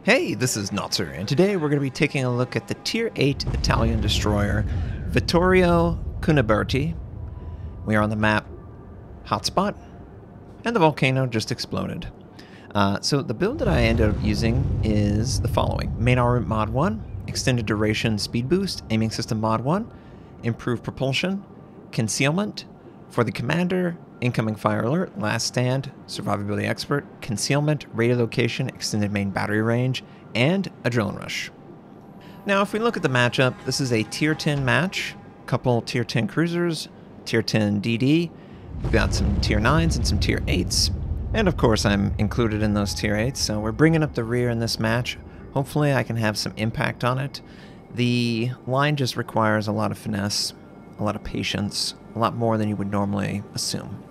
Hey, this is Notser, and today we're going to be taking a look at the Tier 8 Italian destroyer, Vittorio Cuniberti. We are on the map Hotspot, and the volcano just exploded. So the build that I ended up using is the following. Main armor mod 1, extended duration speed boost, aiming system mod 1, improved propulsion, concealment. For the commander, incoming fire alert, last stand, survivability expert, concealment, radiolocation, extended main battery range, and adrenaline rush. Now if we look at the matchup, this is a tier 10 match, couple tier 10 cruisers, tier 10 DD, we've got some tier 9s and some tier 8s. And of course I'm included in those tier 8s, so we're bringing up the rear in this match. Hopefully I can have some impact on it. The line just requires a lot of finesse, a lot of patience, a lot more than you would normally assume.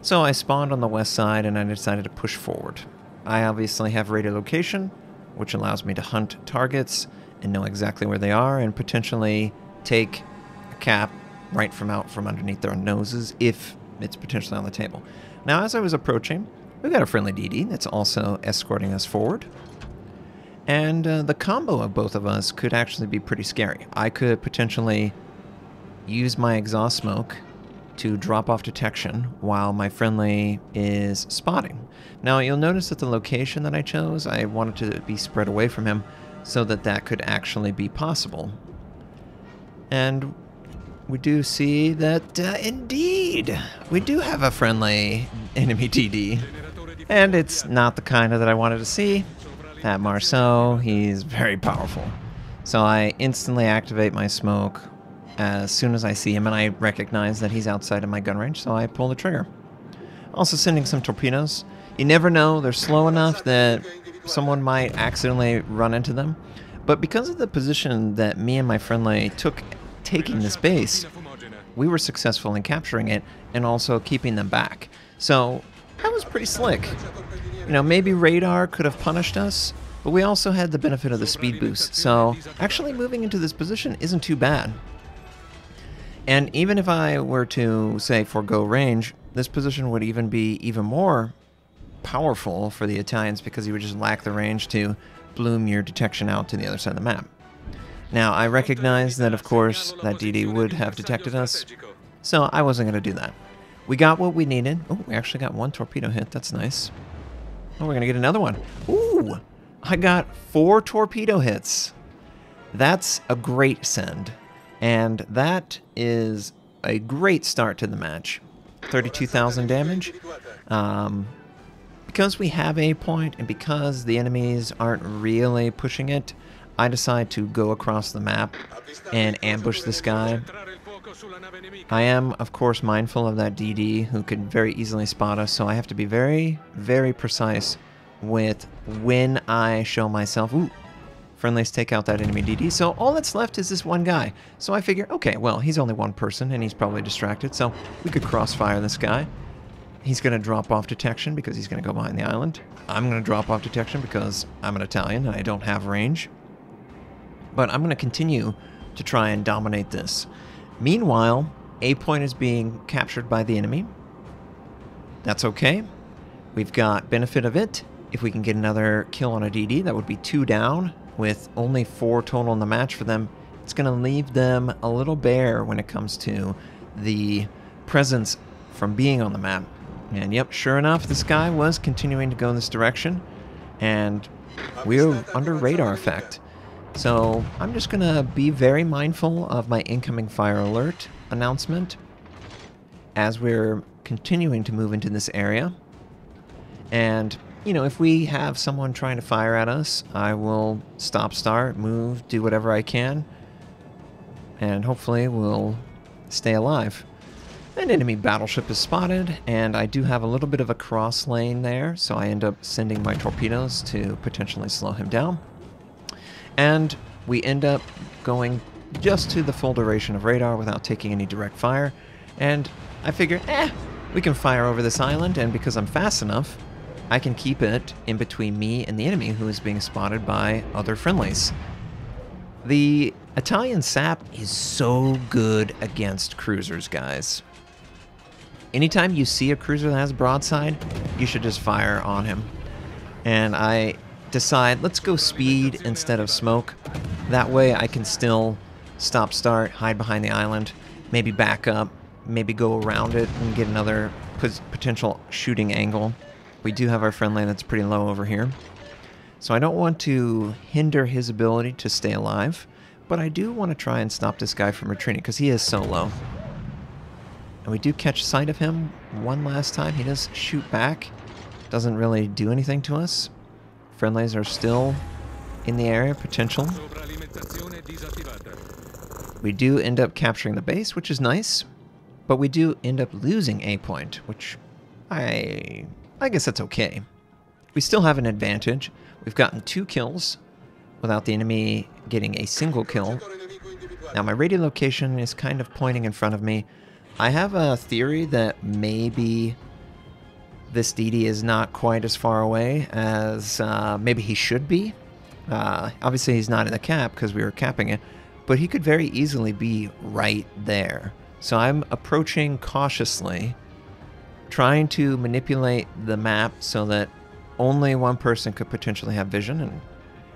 So I spawned on the west side and I decided to push forward. I obviously have radiolocation, which allows me to hunt targets and know exactly where they are and potentially take a cap right from out from underneath their noses if it's potentially on the table. Now as I was approaching, we've got a friendly DD that's also escorting us forward. And the combo of both of us could actually be pretty scary. I could potentially use my exhaust smoke to drop off detection while my friendly is spotting. Now you'll notice that the location that I chose, I wanted to be spread away from him so that that could actually be possible. And we do see that indeed we do have a friendly enemy DD. And it's not the kind that I wanted to see. That Marceau, he's very powerful. So I instantly activate my smoke as soon as I see him, and I recognize that he's outside of my gun range, so I pull the trigger. Also sending some torpedoes. You never know, they're slow enough that someone might accidentally run into them. But because of the position that me and my friendly took taking this base, we were successful in capturing it and also keeping them back. So that was pretty slick. You know, maybe radar could have punished us, but we also had the benefit of the speed boost. So actually moving into this position isn't too bad. And even if I were to, say, forego range, this position would even be even more powerful for the Italians because you would just lack the range to bloom your detection out to the other side of the map. Now, I recognize that, of course, that DD would have detected us, so I wasn't going to do that. We got what we needed. Oh, we actually got one torpedo hit. That's nice. Oh, we're going to get another one. Ooh, I got 4 torpedo hits. That's a great send. And that is a great start to the match. 32,000 damage. Because we have a point and because the enemies aren't really pushing it, I decide to go across the map and ambush this guy. I am, of course, mindful of that DD who could very easily spot us, so I have to be very, very precise with when I show myself. Ooh. Friendlies take out that enemy DD, so all that's left is this one guy. So I figure, okay, well, he's only one person, and he's probably distracted, so we could crossfire this guy. He's going to drop off detection because he's going to go behind the island. I'm going to drop off detection because I'm an Italian and I don't have range. But I'm going to continue to try and dominate this. Meanwhile, A point is being captured by the enemy. That's okay. We've got benefit of it. If we can get another kill on a DD, that would be 2 down. With only 4 total in the match for them, it's going to leave them a little bare when it comes to the presence from being on the map. And yep, sure enough, this guy was continuing to go in this direction, and we're under radar effect. So I'm just going to be very mindful of my incoming fire alert announcement as we're continuing to move into this area. And you know, if we have someone trying to fire at us, I will stop, start, move, do whatever I can, and hopefully we'll stay alive. An enemy battleship is spotted, and I do have a little bit of a cross lane there, so I end up sending my torpedoes to potentially slow him down. And we end up going just to the full duration of radar without taking any direct fire, and I figured, we can fire over this island, and because I'm fast enough, I can keep it in between me and the enemy who is being spotted by other friendlies. The Italian SAP is so good against cruisers, guys. Anytime you see a cruiser that has broadside, you should just fire on him. And I decide, let's go speed instead of smoke. That way I can still stop, start, hide behind the island, maybe back up, maybe go around it and get another potential shooting angle. We do have our friendly that's pretty low over here. So I don't want to hinder his ability to stay alive, but I do want to try and stop this guy from retreating because he is so low. And we do catch sight of him one last time. He does shoot back. Doesn't really do anything to us. Friendlies are still in the area, potential. We do end up capturing the base, which is nice. But we do end up losing a point, which I guess that's okay. We still have an advantage. We've gotten 2 kills without the enemy getting a single kill. Now my radio location is kind of pointing in front of me. I have a theory that maybe this DD is not quite as far away as maybe he should be. Obviously he's not in the cap because we were capping it, but he could very easily be right there. So I'm approaching cautiously, trying to manipulate the map so that only one person could potentially have vision, and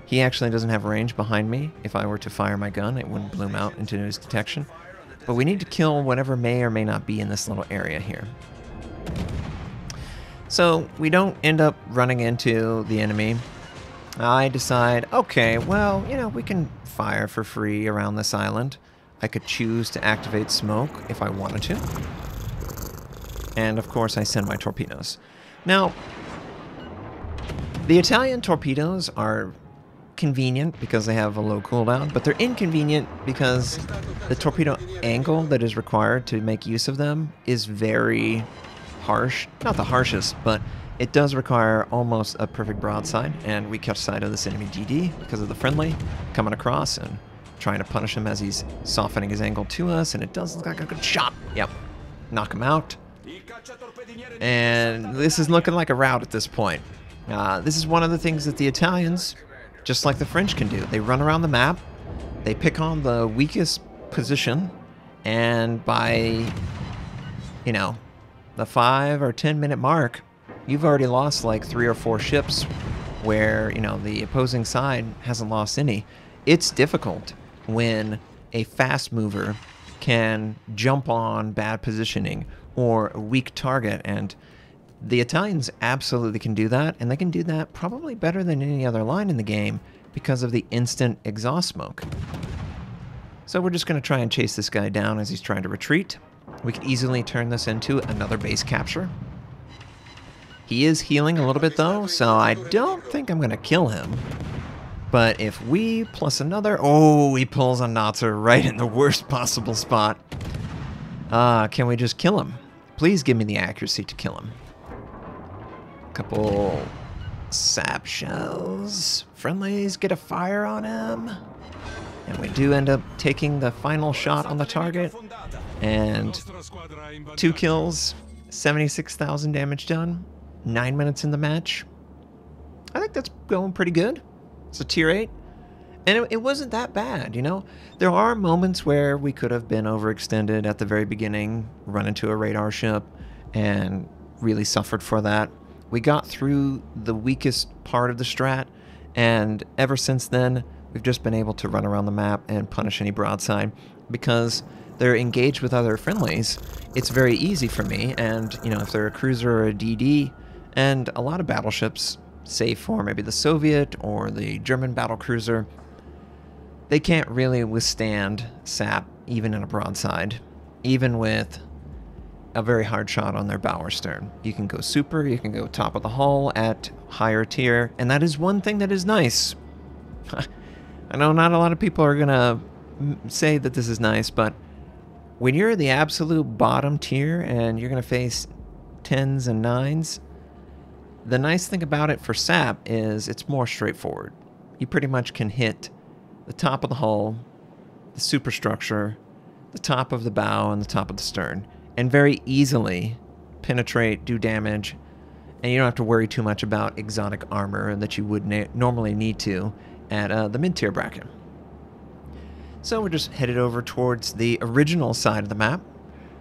he actually doesn't have range behind me. If I were to fire my gun, it wouldn't bloom out into his detection. But we need to kill whatever may or may not be in this little area here. So we don't end up running into the enemy. I decide, okay, well, you know, we can fire for free around this island. I could choose to activate smoke if I wanted to. And of course I send my torpedoes. Now, the Italian torpedoes are convenient because they have a low cooldown, but they're inconvenient because the torpedo angle that is required to make use of them is very harsh. Not the harshest, but it does require almost a perfect broadside, and we catch sight of this enemy DD because of the friendly coming across and trying to punish him as he's softening his angle to us, and it does look like a good shot. Yep. Knock him out. And this is looking like a rout at this point. This is one of the things that the Italians, just like the French, can do. They run around the map, they pick on the weakest position, and by, you know, the 5 or 10 minute mark, you've already lost like 3 or 4 ships where, you know, the opposing side hasn't lost any. It's difficult when a fast mover can jump on bad positioning or a weak target, and the Italians absolutely can do that, and they can do that probably better than any other line in the game because of the instant exhaust smoke. So we're just going to try and chase this guy down as he's trying to retreat. We could easily turn this into another base capture. He is healing a little bit though, so I don't think I'm going to kill him. But if we plus another... Oh, he pulls a Notser right in the worst possible spot. Can we just kill him? Please give me the accuracy to kill him. Couple sap shells. Friendlies get a fire on him. And we do end up taking the final shot on the target. And 2 kills, 76,000 damage done. 9 minutes in the match. I think that's going pretty good. It's a tier 8. And it wasn't that bad, you know? There are moments where we could have been overextended at the very beginning, run into a radar ship, and really suffered for that. We got through the weakest part of the strat, and ever since then, we've just been able to run around the map and punish any broadside because they're engaged with other friendlies. It's very easy for me, and, you know, if they're a cruiser or a DD, and a lot of battleships, save for maybe the Soviet or the German battlecruiser, they can't really withstand sap even in a broadside, even with a very hard shot on their bow or stern. You can go super, you can go top of the hull at higher tier, and that is one thing that is nice. I know not a lot of people are gonna say that this is nice, but when you're the absolute bottom tier and you're gonna face 10s and 9s, the nice thing about it for sap is it's more straightforward. You pretty much can hit the top of the hull, the superstructure, the top of the bow, and the top of the stern, and very easily penetrate, do damage, and you don't have to worry too much about exotic armor that you would normally need to at the mid-tier bracket. So we're just headed over towards the original side of the map.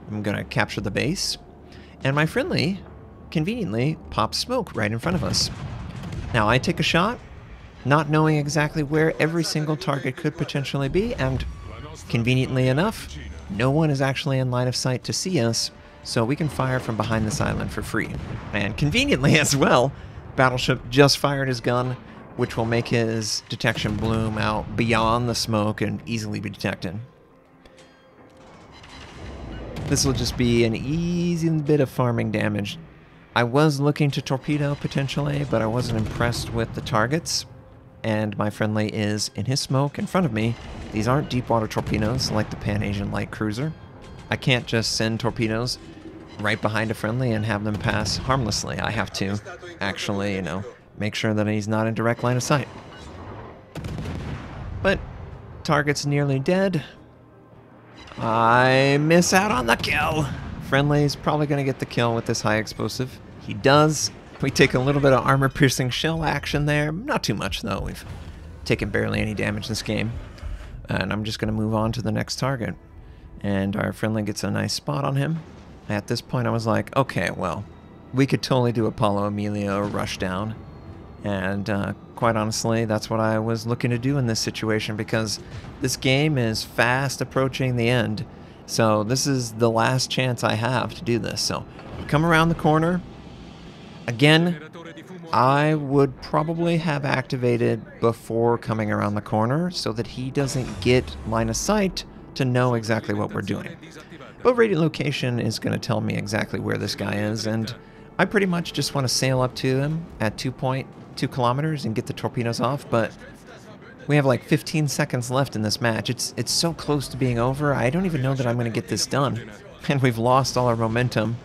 I'm going to capture the base, and my friendly conveniently pops smoke right in front of us. Now I take a shot, not knowing exactly where every single target could potentially be, and conveniently enough, no one is actually in line of sight to see us, so we can fire from behind this island for free. And conveniently as well, Battleship just fired his gun, which will make his detection bloom out beyond the smoke and easily be detected. This will just be an easy bit of farming damage. I was looking to torpedo potentially, but I wasn't impressed with the targets. And my friendly is in his smoke in front of me. These aren't deep water torpedoes like the Pan Asian light cruiser. I can't just send torpedoes right behind a friendly and have them pass harmlessly. I have to actually, make sure that he's not in direct line of sight. But target's nearly dead. I miss out on the kill. Friendly's probably going to get the kill with this high explosive. He does. We take a little bit of armor-piercing shell action there. Not too much, though. We've taken barely any damage this game. And I'm just going to move on to the next target. And our friendly gets a nice spot on him. At this point, I was like, okay, well, we could totally do Apollo Emilio rushdown. And quite honestly, that's what I was looking to do in this situation, because this game is fast approaching the end. So this is the last chance I have to do this. So come around the corner. Again, I would probably have activated before coming around the corner so that he doesn't get line of sight to know exactly what we're doing. But radio location is going to tell me exactly where this guy is, and I pretty much just want to sail up to him at 2.2 kilometers and get the torpedoes off, but we have like 15 seconds left in this match. It's so close to being over, I don't even know that I'm going to get this done. And we've lost all our momentum.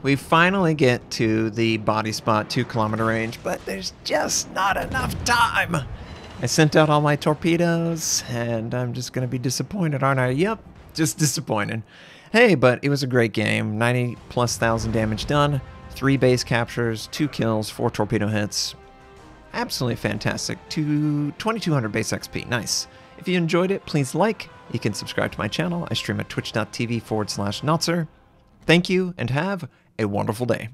We finally get to the body spot 2 kilometer range, but there's just not enough time. I sent out all my torpedoes, and I'm just going to be disappointed, aren't I? Yep, just disappointed. Hey, but it was a great game. 90,000+ damage done, 3 base captures, 2 kills, 4 torpedo hits. Absolutely fantastic. 2,200 base XP. Nice. If you enjoyed it, please like. You can subscribe to my channel. I stream at twitch.tv/Notser. Thank you, and have a wonderful day.